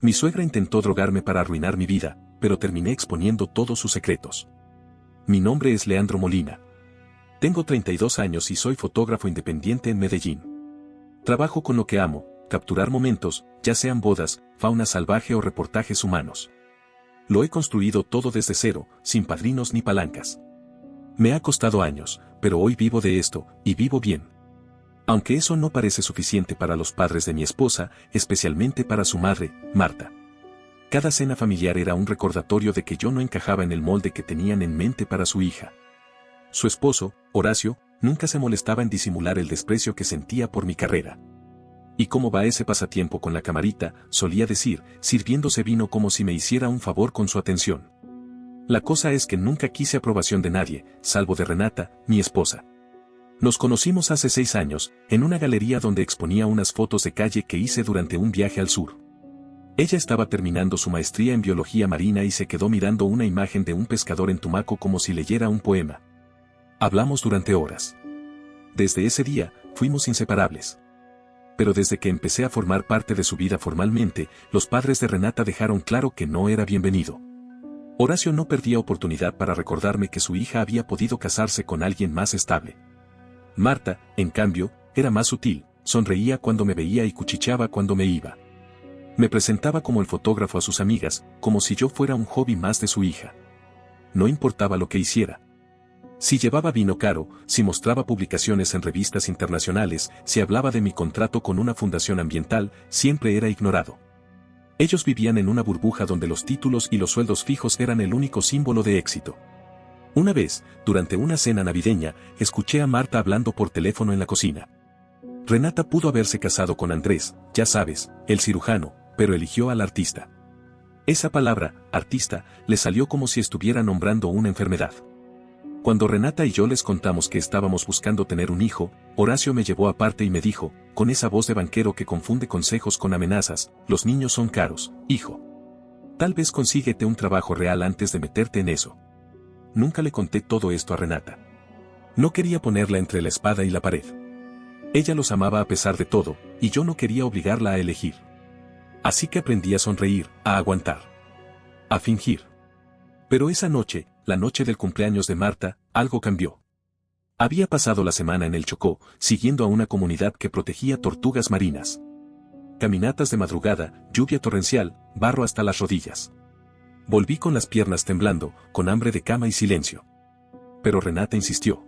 Mi suegra intentó drogarme para arruinar mi vida, pero terminé exponiendo todos sus secretos. Mi nombre es Leandro Molina. Tengo 32 años y soy fotógrafo independiente en Medellín. Trabajo con lo que amo, capturar momentos, ya sean bodas, fauna salvaje o reportajes humanos. Lo he construido todo desde cero, sin padrinos ni palancas. Me ha costado años, pero hoy vivo de esto, y vivo bien. Aunque eso no parece suficiente para los padres de mi esposa, especialmente para su madre, Marta. Cada cena familiar era un recordatorio de que yo no encajaba en el molde que tenían en mente para su hija. Su esposo, Horacio, nunca se molestaba en disimular el desprecio que sentía por mi carrera. ¿Y cómo va ese pasatiempo con la camarita?, solía decir, sirviéndose vino como si me hiciera un favor con su atención. La cosa es que nunca quise aprobación de nadie, salvo de Renata, mi esposa. Nos conocimos hace 6 años, en una galería donde exponía unas fotos de calle que hice durante un viaje al sur. Ella estaba terminando su maestría en biología marina y se quedó mirando una imagen de un pescador en Tumaco como si leyera un poema. Hablamos durante horas. Desde ese día, fuimos inseparables. Pero desde que empecé a formar parte de su vida formalmente, los padres de Renata dejaron claro que no era bienvenido. Horacio no perdía oportunidad para recordarme que su hija había podido casarse con alguien más estable. Marta, en cambio, era más sutil, sonreía cuando me veía y cuchicheaba cuando me iba. Me presentaba como el fotógrafo a sus amigas, como si yo fuera un hobby más de su hija. No importaba lo que hiciera. Si llevaba vino caro, si mostraba publicaciones en revistas internacionales, si hablaba de mi contrato con una fundación ambiental, siempre era ignorado. Ellos vivían en una burbuja donde los títulos y los sueldos fijos eran el único símbolo de éxito. Una vez, durante una cena navideña, escuché a Marta hablando por teléfono en la cocina. Renata pudo haberse casado con Andrés, ya sabes, el cirujano, pero eligió al artista. Esa palabra, artista, le salió como si estuviera nombrando una enfermedad. Cuando Renata y yo les contamos que estábamos buscando tener un hijo, Horacio me llevó aparte y me dijo, con esa voz de banquero que confunde consejos con amenazas, los niños son caros, hijo. Tal vez consíguete un trabajo real antes de meterte en eso. Nunca le conté todo esto a Renata. No quería ponerla entre la espada y la pared. Ella los amaba a pesar de todo, y yo no quería obligarla a elegir. Así que aprendí a sonreír, a aguantar. A fingir. Pero esa noche, la noche del cumpleaños de Marta, algo cambió. Había pasado la semana en el Chocó, siguiendo a una comunidad que protegía tortugas marinas. Caminatas de madrugada, lluvia torrencial, barro hasta las rodillas. Volví con las piernas temblando, con hambre de cama y silencio. Pero Renata insistió.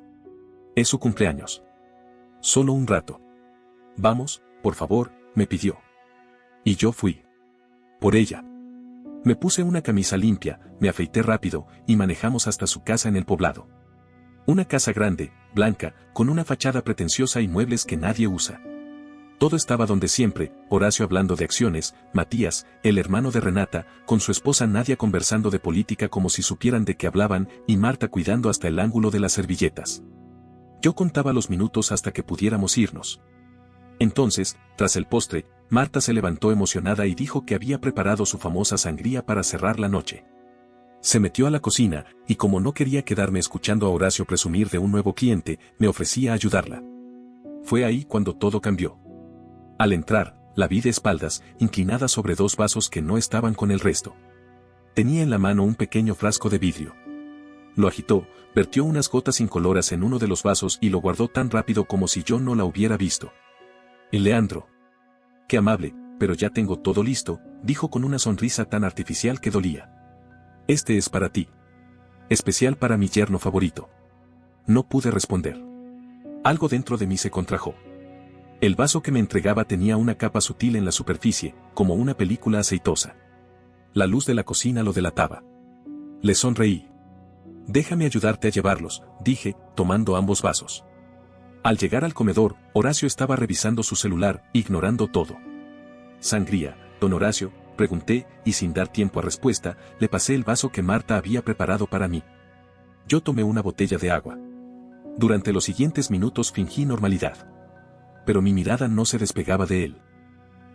Es su cumpleaños. Solo un rato. Vamos, por favor, me pidió. Y yo fui. Por ella. Me puse una camisa limpia, me afeité rápido, y manejamos hasta su casa en el poblado. Una casa grande, blanca, con una fachada pretenciosa y muebles que nadie usa. Todo estaba donde siempre, Horacio hablando de acciones, Matías, el hermano de Renata, con su esposa Nadia conversando de política como si supieran de qué hablaban, y Marta cuidando hasta el ángulo de las servilletas. Yo contaba los minutos hasta que pudiéramos irnos. Entonces, tras el postre, Marta se levantó emocionada y dijo que había preparado su famosa sangría para cerrar la noche. Se metió a la cocina, y como no quería quedarme escuchando a Horacio presumir de un nuevo cliente, me ofrecí a ayudarla. Fue ahí cuando todo cambió. Al entrar, la vi de espaldas, inclinada sobre 2 vasos que no estaban con el resto. Tenía en la mano un pequeño frasco de vidrio. Lo agitó, vertió unas gotas incoloras en uno de los vasos y lo guardó tan rápido como si yo no la hubiera visto. Y Leandro. Qué amable, pero ya tengo todo listo, dijo con una sonrisa tan artificial que dolía. Este es para ti. Especial para mi yerno favorito. No pude responder. Algo dentro de mí se contrajo. El vaso que me entregaba tenía una capa sutil en la superficie, como una película aceitosa. La luz de la cocina lo delataba. Le sonreí. Déjame ayudarte a llevarlos, dije, tomando ambos vasos. Al llegar al comedor, Horacio estaba revisando su celular, ignorando todo. ¿Sangría, don Horacio?, pregunté, y sin dar tiempo a respuesta, le pasé el vaso que Marta había preparado para mí. Yo tomé una botella de agua. Durante los siguientes minutos fingí normalidad. Pero mi mirada no se despegaba de él.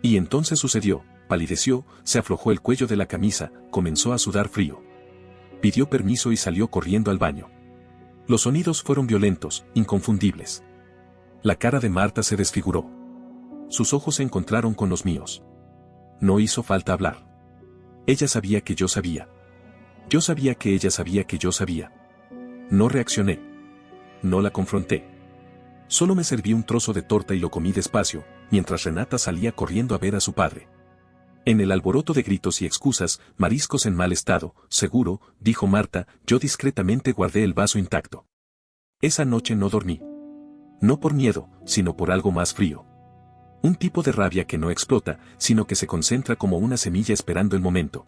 Y entonces sucedió, palideció, se aflojó el cuello de la camisa, comenzó a sudar frío. Pidió permiso y salió corriendo al baño. Los sonidos fueron violentos, inconfundibles. La cara de Marta se desfiguró. Sus ojos se encontraron con los míos. No hizo falta hablar. Ella sabía que yo sabía. Yo sabía que ella sabía que yo sabía. No reaccioné. No la confronté. Solo me serví un trozo de torta y lo comí despacio, mientras Renata salía corriendo a ver a su padre. En el alboroto de gritos y excusas, mariscos en mal estado, seguro, dijo Marta, yo discretamente guardé el vaso intacto. Esa noche no dormí. No por miedo, sino por algo más frío. Un tipo de rabia que no explota, sino que se concentra como una semilla esperando el momento.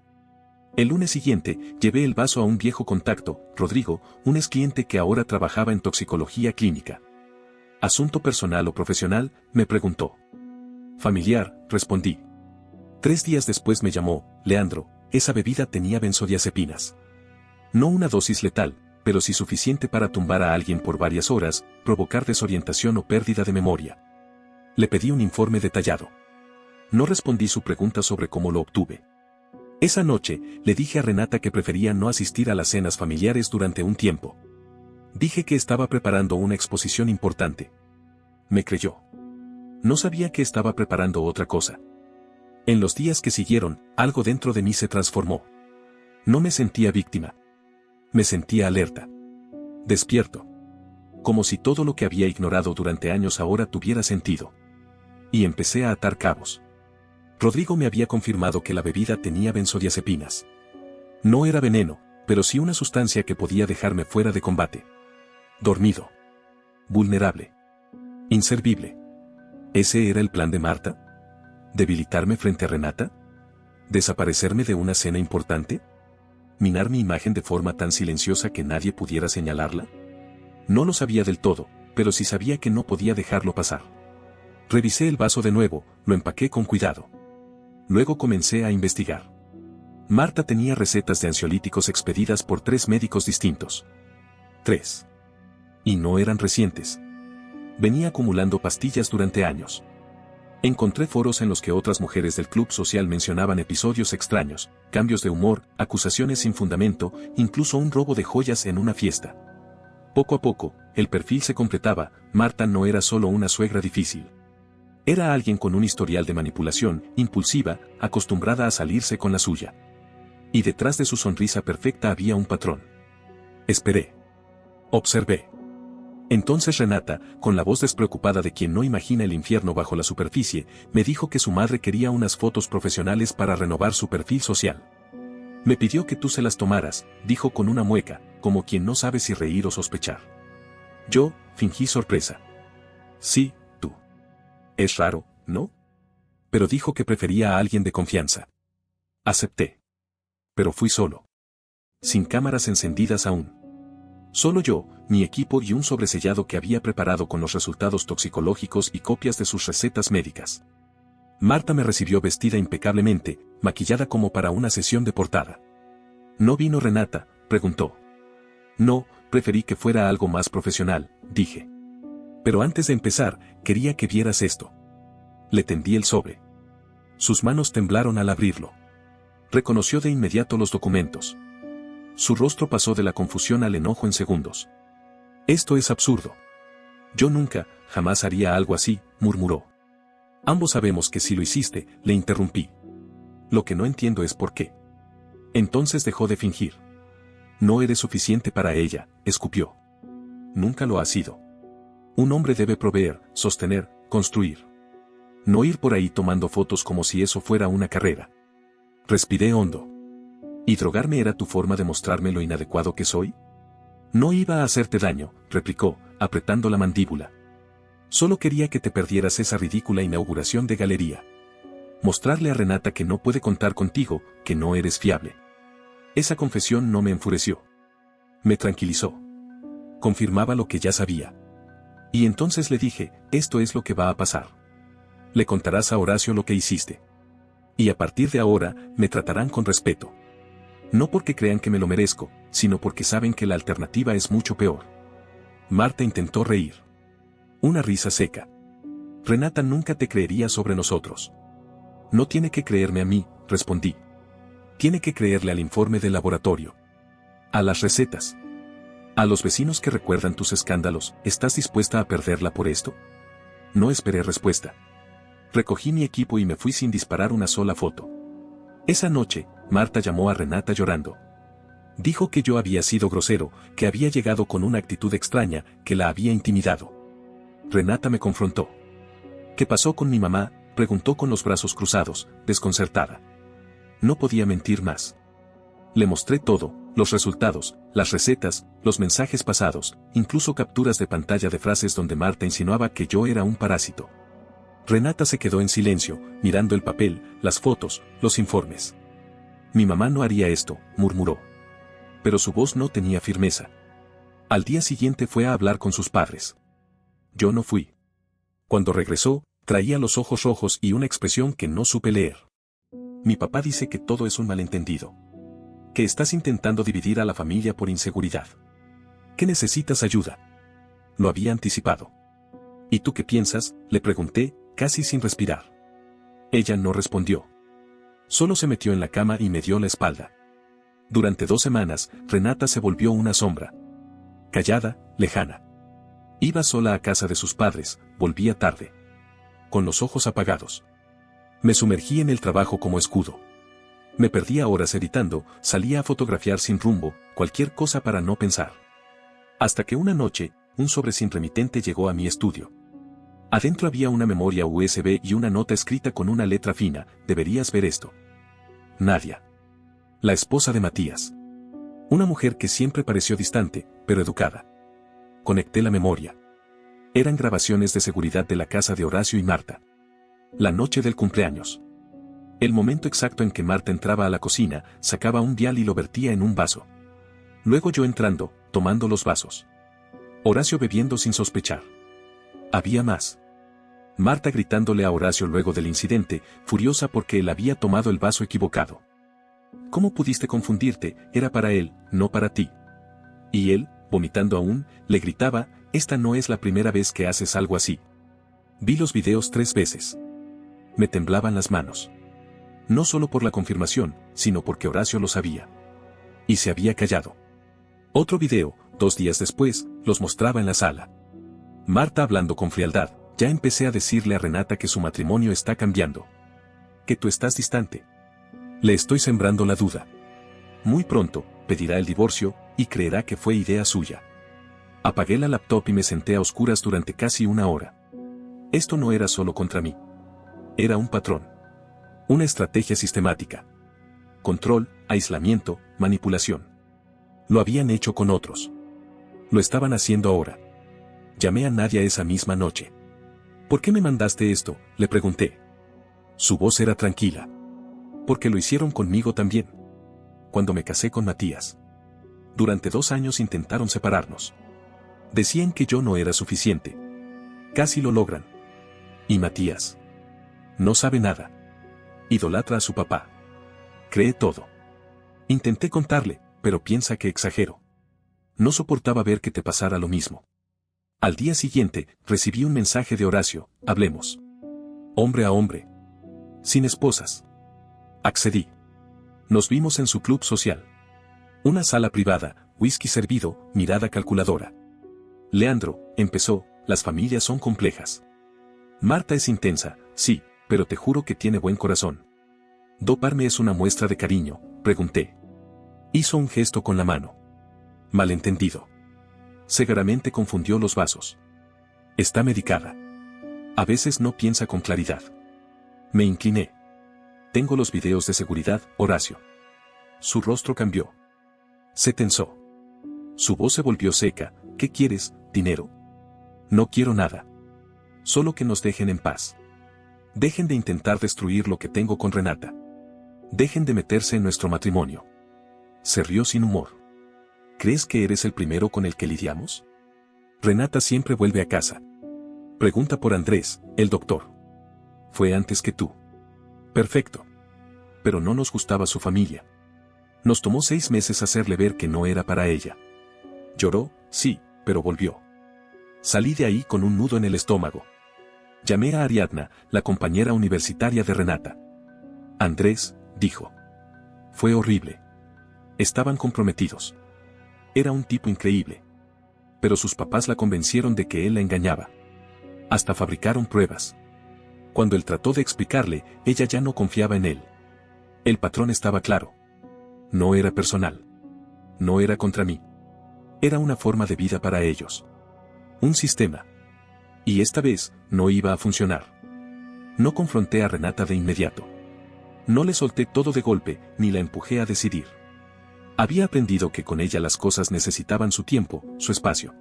El lunes siguiente, llevé el vaso a un viejo contacto, Rodrigo, un ex cliente que ahora trabajaba en toxicología clínica. ¿Asunto personal o profesional?, me preguntó. Familiar, respondí. 3 días después me llamó, Leandro, esa bebida tenía benzodiazepinas. No una dosis letal, pero sí suficiente para tumbar a alguien por varias horas, provocar desorientación o pérdida de memoria. Le pedí un informe detallado. No respondí su pregunta sobre cómo lo obtuve. Esa noche, le dije a Renata que prefería no asistir a las cenas familiares durante un tiempo. Dije que estaba preparando una exposición importante. Me creyó. No sabía que estaba preparando otra cosa. En los días que siguieron, algo dentro de mí se transformó. No me sentía víctima. Me sentía alerta. Despierto. Como si todo lo que había ignorado durante años ahora tuviera sentido. Y empecé a atar cabos. Rodrigo me había confirmado que la bebida tenía benzodiazepinas. No era veneno, pero sí una sustancia que podía dejarme fuera de combate. Dormido. Vulnerable. Inservible. ¿Ese era el plan de Marta? ¿Debilitarme frente a Renata? ¿Desaparecerme de una cena importante? ¿Minar mi imagen de forma tan silenciosa que nadie pudiera señalarla? No lo sabía del todo, pero sí sabía que no podía dejarlo pasar. Revisé el vaso de nuevo, lo empaqué con cuidado. Luego comencé a investigar. Marta tenía recetas de ansiolíticos expedidas por 3 médicos distintos. 3. Y no eran recientes. Venía acumulando pastillas durante años. Encontré foros en los que otras mujeres del club social mencionaban episodios extraños, cambios de humor, acusaciones sin fundamento, incluso un robo de joyas en una fiesta. Poco a poco, el perfil se completaba, Marta no era solo una suegra difícil. Era alguien con un historial de manipulación, impulsiva, acostumbrada a salirse con la suya. Y detrás de su sonrisa perfecta había un patrón. Esperé. Observé. Entonces Renata, con la voz despreocupada de quien no imagina el infierno bajo la superficie, me dijo que su madre quería unas fotos profesionales para renovar su perfil social. Me pidió que tú se las tomaras, dijo con una mueca, como quien no sabe si reír o sospechar. Yo, fingí sorpresa. Sí, tú. Es raro, ¿no? Pero dijo que prefería a alguien de confianza. Acepté. Pero fui solo. Sin cámaras encendidas aún. Solo yo, mi equipo y un sobresellado que había preparado con los resultados toxicológicos y copias de sus recetas médicas. Marta me recibió vestida impecablemente, maquillada como para una sesión de portada. ¿No vino Renata?, preguntó. No, preferí que fuera algo más profesional, dije. Pero antes de empezar, quería que vieras esto. Le tendí el sobre. Sus manos temblaron al abrirlo. Reconoció de inmediato los documentos. Su rostro pasó de la confusión al enojo en segundos. Esto es absurdo. Yo nunca, jamás haría algo así, murmuró. Ambos sabemos que si lo hiciste, le interrumpí. Lo que no entiendo es por qué. Entonces dejó de fingir. No eres suficiente para ella, escupió. Nunca lo has sido. Un hombre debe proveer, sostener, construir. No ir por ahí tomando fotos como si eso fuera una carrera. Respiré hondo. ¿Y drogarme era tu forma de mostrarme lo inadecuado que soy? No iba a hacerte daño, replicó, apretando la mandíbula. Solo quería que te perdieras esa ridícula inauguración de galería. Mostrarle a Renata que no puede contar contigo, que no eres fiable. Esa confesión no me enfureció. Me tranquilizó. Confirmaba lo que ya sabía. Y entonces le dije, esto es lo que va a pasar. Le contarás a Horacio lo que hiciste. Y a partir de ahora, me tratarán con respeto. No porque crean que me lo merezco, sino porque saben que la alternativa es mucho peor. Marta intentó reír. Una risa seca. Renata nunca te creería sobre nosotros. No tiene que creerme a mí, respondí. Tiene que creerle al informe del laboratorio. A las recetas. A los vecinos que recuerdan tus escándalos, ¿estás dispuesta a perderla por esto? No esperé respuesta. Recogí mi equipo y me fui sin disparar una sola foto. Esa noche, Marta llamó a Renata llorando. Dijo que yo había sido grosero, que había llegado con una actitud extraña, que la había intimidado. Renata me confrontó. ¿Qué pasó con mi mamá?, preguntó con los brazos cruzados, desconcertada. No podía mentir más. Le mostré todo, los resultados, las recetas, los mensajes pasados, incluso capturas de pantalla de frases donde Marta insinuaba que yo era un parásito. Renata se quedó en silencio, mirando el papel, las fotos, los informes. Mi mamá no haría esto, murmuró. Pero su voz no tenía firmeza. Al día siguiente fue a hablar con sus padres. Yo no fui. Cuando regresó, traía los ojos rojos y una expresión que no supe leer. Mi papá dice que todo es un malentendido. Que estás intentando dividir a la familia por inseguridad. Que necesitas ayuda. Lo había anticipado. ¿Y tú qué piensas?, le pregunté, casi sin respirar. Ella no respondió. Solo se metió en la cama y me dio la espalda. Durante 2 semanas, Renata se volvió una sombra. Callada, lejana. Iba sola a casa de sus padres, volvía tarde. Con los ojos apagados. Me sumergí en el trabajo como escudo. Me perdía horas editando, salía a fotografiar sin rumbo, cualquier cosa para no pensar. Hasta que una noche, un sobre sin remitente llegó a mi estudio. Adentro había una memoria USB y una nota escrita con una letra fina: deberías ver esto. Nadia. La esposa de Matías. Una mujer que siempre pareció distante, pero educada. Conecté la memoria. Eran grabaciones de seguridad de la casa de Horacio y Marta. La noche del cumpleaños. El momento exacto en que Marta entraba a la cocina, sacaba un vial y lo vertía en un vaso. Luego yo entrando, tomando los vasos. Horacio bebiendo sin sospechar. Había más. Marta gritándole a Horacio luego del incidente, furiosa porque él había tomado el vaso equivocado. ¿Cómo pudiste confundirte? Era para él, no para ti. Y él, vomitando aún, le gritaba: esta no es la primera vez que haces algo así. Vi los videos 3 veces. Me temblaban las manos. No solo por la confirmación, sino porque Horacio lo sabía. Y se había callado. Otro video, 2 días después, los mostraba en la sala. Marta hablando con frialdad: ya empecé a decirle a Renata que su matrimonio está cambiando. Que tú estás distante. Le estoy sembrando la duda. Muy pronto, pedirá el divorcio, y creerá que fue idea suya. Apagué la laptop y me senté a oscuras durante casi 1 hora. Esto no era solo contra mí. Era un patrón. Una estrategia sistemática. Control, aislamiento, manipulación. Lo habían hecho con otros. Lo estaban haciendo ahora. Llamé a Nadia esa misma noche. ¿Por qué me mandaste esto?, le pregunté. Su voz era tranquila. Porque lo hicieron conmigo también. Cuando me casé con Matías. Durante 2 años intentaron separarnos. Decían que yo no era suficiente. Casi lo logran. Y Matías. No sabe nada. Idolatra a su papá. Cree todo. Intenté contarle, pero piensa que exagero. No soportaba ver que te pasara lo mismo. Al día siguiente, recibí un mensaje de Horacio: hablemos. Hombre a hombre. Sin esposas. Accedí. Nos vimos en su club social. Una sala privada, whisky servido, mirada calculadora. Leandro, empezó, las familias son complejas. Marta es intensa, sí, pero te juro que tiene buen corazón. ¿Doparme es una muestra de cariño?, pregunté. Hizo un gesto con la mano. Malentendido. Seguramente confundió los vasos. Está medicada. A veces no piensa con claridad. Me incliné. Tengo los videos de seguridad, Horacio. Su rostro cambió. Se tensó. Su voz se volvió seca. ¿Qué quieres, dinero? No quiero nada. Solo que nos dejen en paz. Dejen de intentar destruir lo que tengo con Renata. Dejen de meterse en nuestro matrimonio. Se rió sin humor. ¿Crees que eres el primero con el que lidiamos? Renata siempre vuelve a casa. Pregunta por Andrés, el doctor. Fue antes que tú. Perfecto. Pero no nos gustaba su familia. Nos tomó 6 meses hacerle ver que no era para ella. Lloró, sí, pero volvió. Salí de ahí con un nudo en el estómago. Llamé a Ariadna, la compañera universitaria de Renata. Andrés, dijo. Fue horrible. Estaban comprometidos. Era un tipo increíble. Pero sus papás la convencieron de que él la engañaba. Hasta fabricaron pruebas. Cuando él trató de explicarle, ella ya no confiaba en él. El patrón estaba claro. No era personal. No era contra mí. Era una forma de vida para ellos. Un sistema. Y esta vez, no iba a funcionar. No confronté a Renata de inmediato. No le solté todo de golpe, ni la empujé a decidir. Había aprendido que con ella las cosas necesitaban su tiempo, su espacio.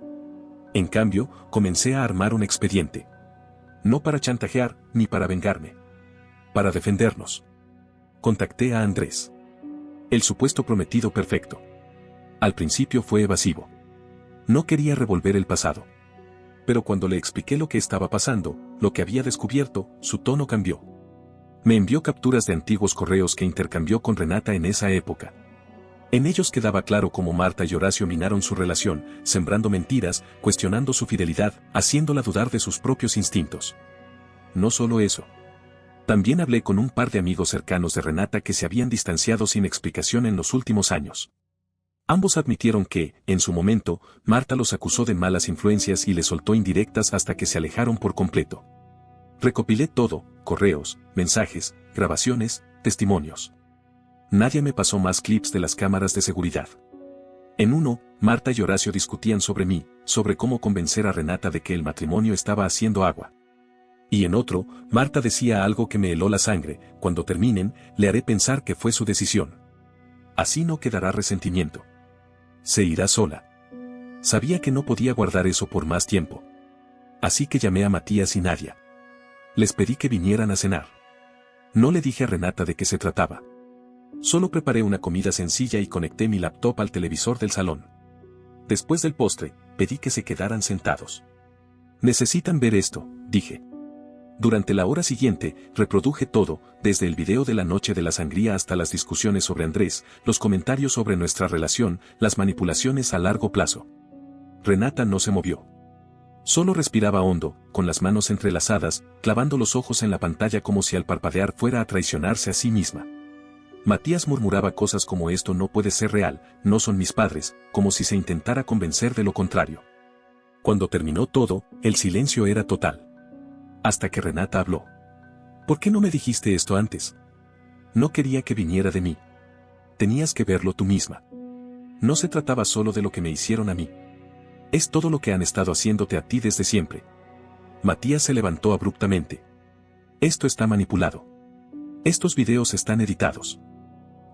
En cambio, comencé a armar un expediente. No para chantajear, ni para vengarme. Para defendernos. Contacté a Andrés. El supuesto prometido perfecto. Al principio fue evasivo. No quería revolver el pasado. Pero cuando le expliqué lo que estaba pasando, lo que había descubierto, su tono cambió. Me envió capturas de antiguos correos que intercambió con Renata en esa época. En ellos quedaba claro cómo Marta y Horacio minaron su relación, sembrando mentiras, cuestionando su fidelidad, haciéndola dudar de sus propios instintos. No solo eso. También hablé con un par de amigos cercanos de Renata que se habían distanciado sin explicación en los últimos años. Ambos admitieron que, en su momento, Marta los acusó de malas influencias y les soltó indirectas hasta que se alejaron por completo. Recopilé todo, correos, mensajes, grabaciones, testimonios. Nadie me pasó más clips de las cámaras de seguridad. En uno, Marta y Horacio discutían sobre mí, sobre cómo convencer a Renata de que el matrimonio estaba haciendo agua. Y en otro, Marta decía algo que me heló la sangre: cuando terminen, le haré pensar que fue su decisión. Así no quedará resentimiento. Se irá sola. Sabía que no podía guardar eso por más tiempo. Así que llamé a Matías y Nadia. Les pedí que vinieran a cenar. No le dije a Renata de qué se trataba. Solo preparé una comida sencilla y conecté mi laptop al televisor del salón. Después del postre, pedí que se quedaran sentados. Necesitan ver esto, dije. Durante la hora siguiente, reproduje todo, desde el video de la noche de la sangría hasta las discusiones sobre Andrés, los comentarios sobre nuestra relación, las manipulaciones a largo plazo. Renata no se movió. Solo respiraba hondo, con las manos entrelazadas, clavando los ojos en la pantalla como si al parpadear fuera a traicionarse a sí misma. Matías murmuraba cosas como: esto no puede ser real, no son mis padres, como si se intentara convencer de lo contrario. Cuando terminó todo, el silencio era total. Hasta que Renata habló. ¿Por qué no me dijiste esto antes? No quería que viniera de mí. Tenías que verlo tú misma. No se trataba solo de lo que me hicieron a mí. Es todo lo que han estado haciéndote a ti desde siempre. Matías se levantó abruptamente. Esto está manipulado. Estos videos están editados.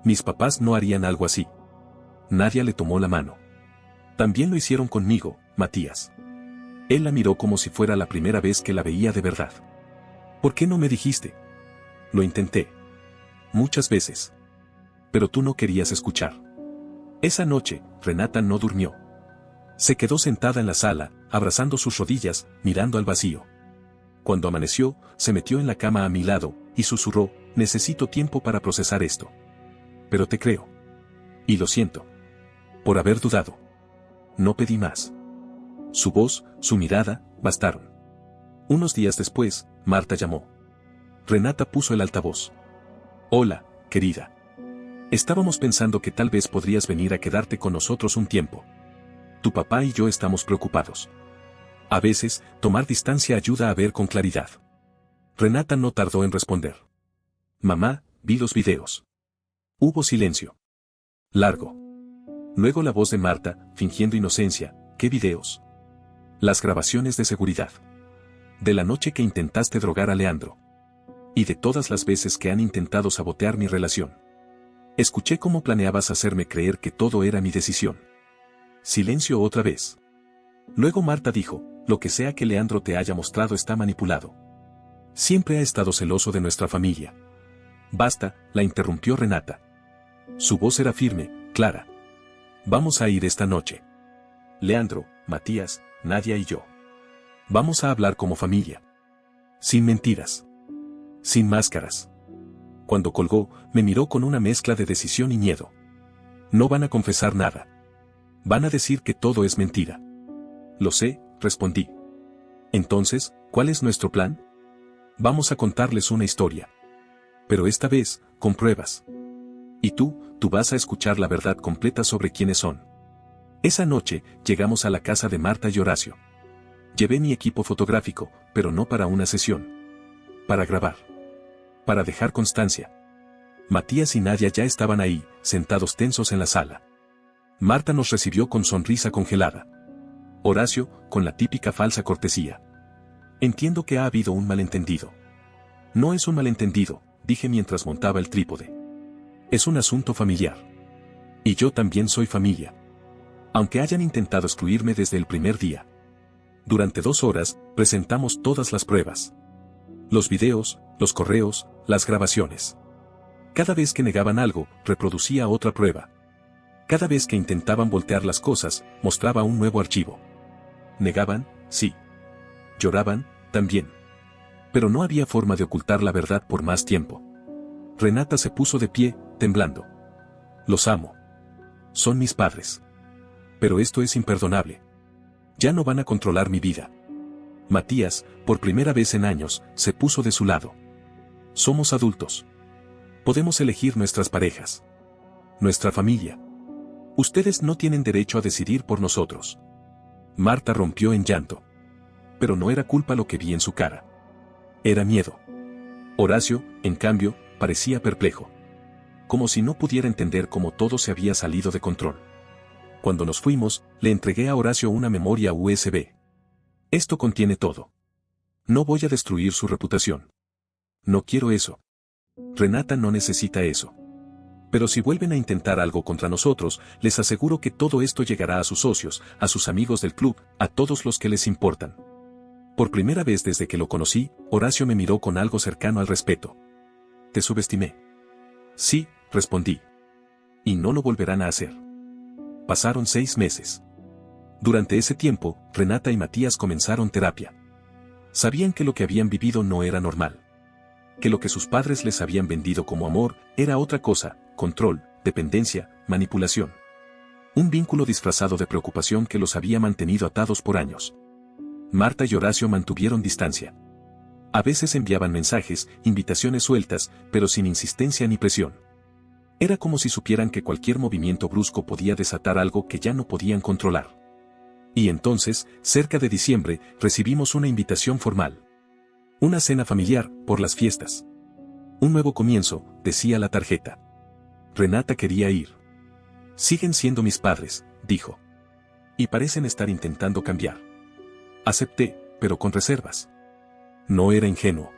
Mis papás no harían algo así. Nadia le tomó la mano. También lo hicieron conmigo, Matías. Él la miró como si fuera la primera vez que la veía de verdad. ¿Por qué no me dijiste? Lo intenté. Muchas veces. Pero tú no querías escuchar. Esa noche, Renata no durmió. Se quedó sentada en la sala, abrazando sus rodillas, mirando al vacío. Cuando amaneció, se metió en la cama a mi lado, y susurró: necesito tiempo para procesar esto. Pero te creo. Y lo siento. Por haber dudado. No pedí más. Su voz, su mirada, bastaron. Unos días después, Marta llamó. Renata puso el altavoz. Hola, querida. Estábamos pensando que tal vez podrías venir a quedarte con nosotros un tiempo. Tu papá y yo estamos preocupados. A veces, tomar distancia ayuda a ver con claridad. Renata no tardó en responder. Mamá, vi los videos. Hubo silencio. Largo. Luego la voz de Marta, fingiendo inocencia: ¿qué videos? Las grabaciones de seguridad. De la noche que intentaste drogar a Leandro. Y de todas las veces que han intentado sabotear mi relación. Escuché cómo planeabas hacerme creer que todo era mi decisión. Silencio otra vez. Luego Marta dijo: lo que sea que Leandro te haya mostrado está manipulado. Siempre ha estado celoso de nuestra familia. Basta, la interrumpió Renata. Su voz era firme, clara. Vamos a ir esta noche. Leandro, Matías, Nadia y yo. Vamos a hablar como familia. Sin mentiras. Sin máscaras. Cuando colgó, me miró con una mezcla de decisión y miedo. No van a confesar nada. Van a decir que todo es mentira. Lo sé, respondí. Entonces, ¿cuál es nuestro plan? Vamos a contarles una historia. Pero esta vez, con pruebas. Y tú vas a escuchar la verdad completa sobre quiénes son. Esa noche, llegamos a la casa de Marta y Horacio. Llevé mi equipo fotográfico, pero no para una sesión. Para grabar. Para dejar constancia. Matías y Nadia ya estaban ahí, sentados tensos en la sala. Marta nos recibió con sonrisa congelada. Horacio, con la típica falsa cortesía. Entiendo que ha habido un malentendido. No es un malentendido, dije mientras montaba el trípode. Es un asunto familiar. Y yo también soy familia. Aunque hayan intentado excluirme desde el primer día. Durante 2 horas, presentamos todas las pruebas. Los videos, los correos, las grabaciones. Cada vez que negaban algo, reproducía otra prueba. Cada vez que intentaban voltear las cosas, mostraba un nuevo archivo. Negaban, sí. Lloraban, también. Pero no había forma de ocultar la verdad por más tiempo. Renata se puso de pie, temblando. Los amo. Son mis padres. Pero esto es imperdonable. Ya no van a controlar mi vida. Matías, por primera vez en años, se puso de su lado. Somos adultos. Podemos elegir nuestras parejas. Nuestra familia. Ustedes no tienen derecho a decidir por nosotros. Marta rompió en llanto. Pero no era culpa lo que vi en su cara. Era miedo. Horacio, en cambio, parecía perplejo. Como si no pudiera entender cómo todo se había salido de control. Cuando nos fuimos, le entregué a Horacio una memoria USB. Esto contiene todo. No voy a destruir su reputación. No quiero eso. Renata no necesita eso. Pero si vuelven a intentar algo contra nosotros, les aseguro que todo esto llegará a sus socios, a sus amigos del club, a todos los que les importan. Por primera vez desde que lo conocí, Horacio me miró con algo cercano al respeto. ¿Te subestimé? Sí, respondí. Y no lo volverán a hacer. Pasaron 6 meses. Durante ese tiempo, Renata y Matías comenzaron terapia. Sabían que lo que habían vivido no era normal. Que lo que sus padres les habían vendido como amor era otra cosa, control, dependencia, manipulación. Un vínculo disfrazado de preocupación que los había mantenido atados por años. Marta y Horacio mantuvieron distancia. A veces enviaban mensajes, invitaciones sueltas, pero sin insistencia ni presión. Era como si supieran que cualquier movimiento brusco podía desatar algo que ya no podían controlar. Y entonces, cerca de diciembre, recibimos una invitación formal. Una cena familiar, por las fiestas. Un nuevo comienzo, decía la tarjeta. Renata quería ir. Siguen siendo mis padres, dijo. Y parecen estar intentando cambiar. Acepté, pero con reservas. No era ingenuo.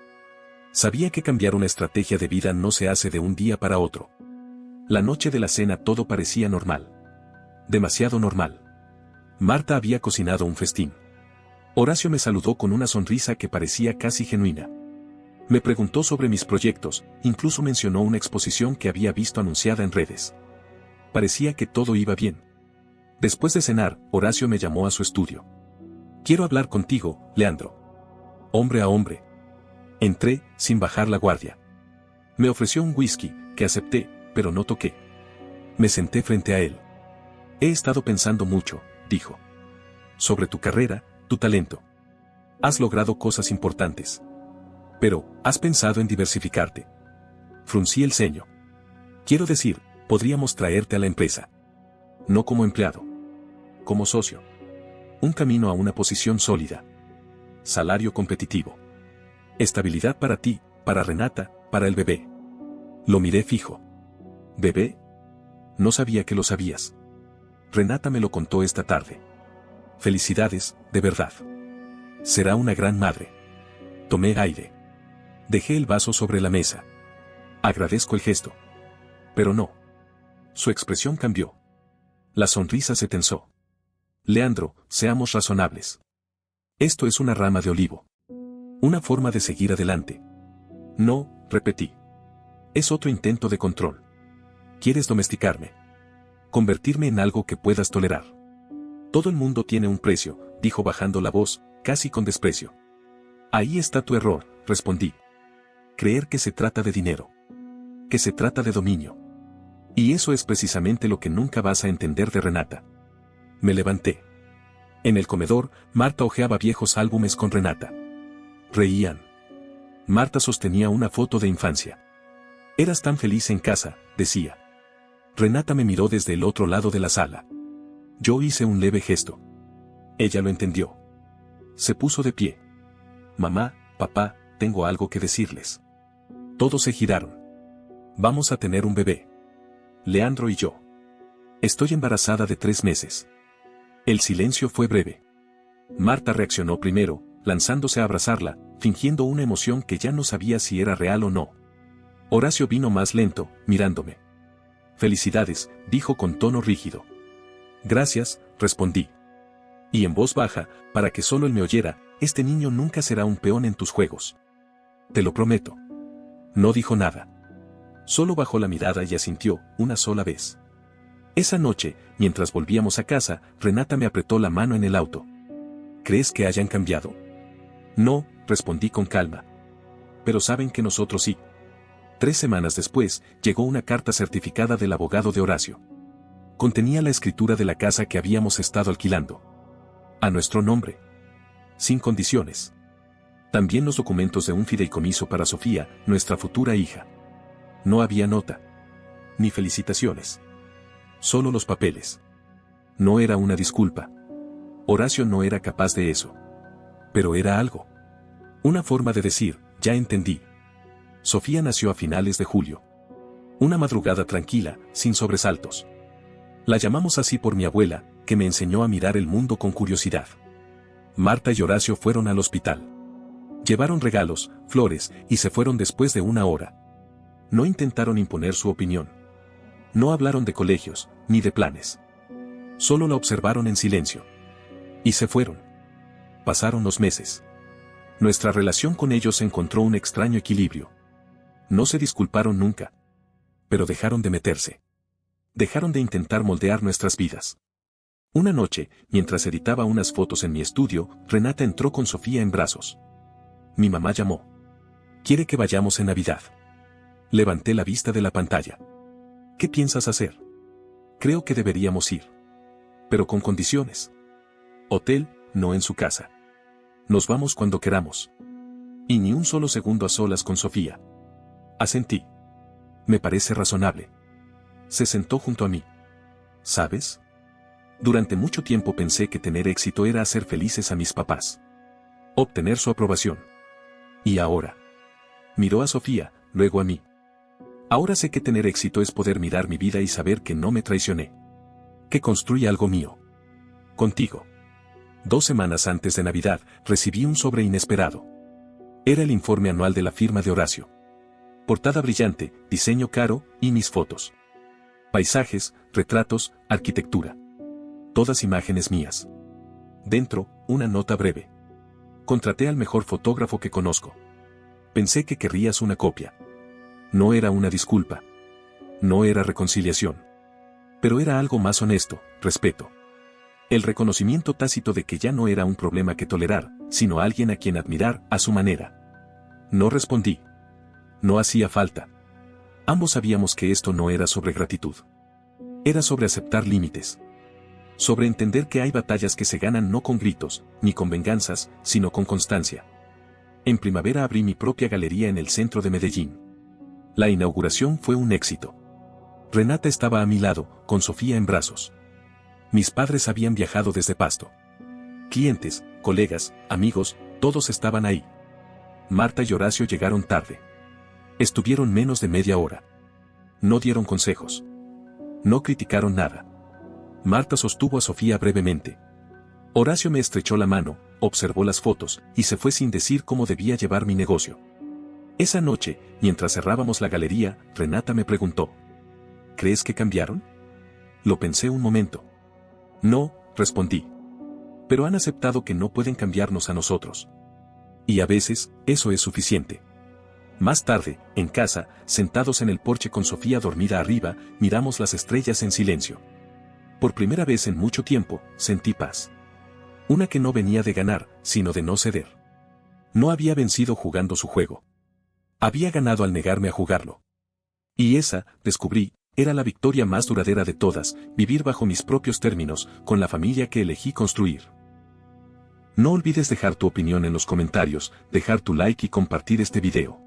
Sabía que cambiar una estrategia de vida no se hace de un día para otro. La noche de la cena todo parecía normal. Demasiado normal. Marta había cocinado un festín. Horacio me saludó con una sonrisa que parecía casi genuina. Me preguntó sobre mis proyectos, incluso mencionó una exposición que había visto anunciada en redes. Parecía que todo iba bien. Después de cenar, Horacio me llamó a su estudio. Quiero hablar contigo, Leandro. Hombre a hombre. Entré, sin bajar la guardia. Me ofreció un whisky, que acepté, pero no toqué. Me senté frente a él. He estado pensando mucho, dijo. Sobre tu carrera, tu talento. Has logrado cosas importantes. Pero, ¿has pensado en diversificarte? Fruncí el ceño. Quiero decir, podríamos traerte a la empresa. No como empleado. Como socio. Un camino a una posición sólida. Salario competitivo. Estabilidad para ti, para Renata, para el bebé. Lo miré fijo. ¿Bebé? No sabía que lo sabías. Renata me lo contó esta tarde. Felicidades, de verdad. Será una gran madre. Tomé aire. Dejé el vaso sobre la mesa. Agradezco el gesto. Pero no. Su expresión cambió. La sonrisa se tensó. Leandro, seamos razonables. Esto es una rama de olivo. Una forma de seguir adelante. No, repetí. Es otro intento de control. ¿Quieres domesticarme? Convertirme en algo que puedas tolerar. Todo el mundo tiene un precio, dijo bajando la voz, casi con desprecio. Ahí está tu error, respondí. Creer que se trata de dinero. Que se trata de dominio. Y eso es precisamente lo que nunca vas a entender de Renata. Me levanté. En el comedor, Marta hojeaba viejos álbumes con Renata. Reían. Marta sostenía una foto de infancia. Eras tan feliz en casa, decía. Renata me miró desde el otro lado de la sala. Yo hice un leve gesto. Ella lo entendió. Se puso de pie. Mamá, papá, tengo algo que decirles. Todos se giraron. Vamos a tener un bebé. Leandro y yo. Estoy embarazada de 3 meses. El silencio fue breve. Marta reaccionó primero, lanzándose a abrazarla, fingiendo una emoción que ya no sabía si era real o no. Horacio vino más lento, mirándome. Felicidades, dijo con tono rígido. Gracias, respondí. Y en voz baja, para que solo él me oyera, este niño nunca será un peón en tus juegos. Te lo prometo. No dijo nada. Solo bajó la mirada y asintió, una sola vez. Esa noche, mientras volvíamos a casa, Renata me apretó la mano en el auto. ¿Crees que hayan cambiado? No, respondí con calma. Pero saben que nosotros sí. 3 semanas después, llegó una carta certificada del abogado de Horacio. Contenía la escritura de la casa que habíamos estado alquilando. A nuestro nombre. Sin condiciones. También los documentos de un fideicomiso para Sofía, nuestra futura hija. No había nota. Ni felicitaciones. Solo los papeles. No era una disculpa. Horacio no era capaz de eso. Pero era algo. Una forma de decir, ya entendí. Sofía nació a finales de julio. Una madrugada tranquila, sin sobresaltos. La llamamos así por mi abuela, que me enseñó a mirar el mundo con curiosidad. Marta y Horacio fueron al hospital. Llevaron regalos, flores, y se fueron después de 1 hora. No intentaron imponer su opinión. No hablaron de colegios, ni de planes. Solo la observaron en silencio. Y se fueron. Pasaron los meses. Nuestra relación con ellos encontró un extraño equilibrio. No se disculparon nunca. Pero dejaron de meterse. Dejaron de intentar moldear nuestras vidas. Una noche, mientras editaba unas fotos en mi estudio, Renata entró con Sofía en brazos. Mi mamá llamó. Quiere que vayamos en Navidad. Levanté la vista de la pantalla. ¿Qué piensas hacer? Creo que deberíamos ir. Pero con condiciones. Hotel, no en su casa. Nos vamos cuando queramos. Y ni un solo segundo a solas con Sofía. Asentí. Me parece razonable. Se sentó junto a mí. ¿Sabes? Durante mucho tiempo pensé que tener éxito era hacer felices a mis papás. Obtener su aprobación. Y ahora. Miró a Sofía, luego a mí. Ahora sé que tener éxito es poder mirar mi vida y saber que no me traicioné. Que construí algo mío. Contigo. 2 semanas antes de Navidad, recibí un sobre inesperado. Era el informe anual de la firma de Horacio. Portada brillante, diseño caro, y mis fotos. Paisajes, retratos, arquitectura. Todas imágenes mías. Dentro, una nota breve. Contraté al mejor fotógrafo que conozco. Pensé que querrías una copia. No era una disculpa. No era reconciliación. Pero era algo más honesto, respeto. El reconocimiento tácito de que ya no era un problema que tolerar, sino alguien a quien admirar a su manera. No respondí. No hacía falta. Ambos sabíamos que esto no era sobre gratitud. Era sobre aceptar límites. Sobre entender que hay batallas que se ganan no con gritos, ni con venganzas, sino con constancia. En primavera abrí mi propia galería en el centro de Medellín. La inauguración fue un éxito. Renata estaba a mi lado, con Sofía en brazos. Mis padres habían viajado desde Pasto. Clientes, colegas, amigos, todos estaban ahí. Marta y Horacio llegaron tarde. Estuvieron menos de media hora. No dieron consejos. No criticaron nada. Marta sostuvo a Sofía brevemente. Horacio me estrechó la mano, observó las fotos, y se fue sin decir cómo debía llevar mi negocio. Esa noche, mientras cerrábamos la galería, Renata me preguntó. ¿Crees que cambiaron? Lo pensé un momento. No, respondí. Pero han aceptado que no pueden cambiarnos a nosotros. Y a veces, eso es suficiente. Más tarde, en casa, sentados en el porche con Sofía dormida arriba, miramos las estrellas en silencio. Por primera vez en mucho tiempo, sentí paz. Una que no venía de ganar, sino de no ceder. No había vencido jugando su juego. Había ganado al negarme a jugarlo. Y esa, descubrí, era la victoria más duradera de todas, vivir bajo mis propios términos, con la familia que elegí construir. No olvides dejar tu opinión en los comentarios, dejar tu like y compartir este video.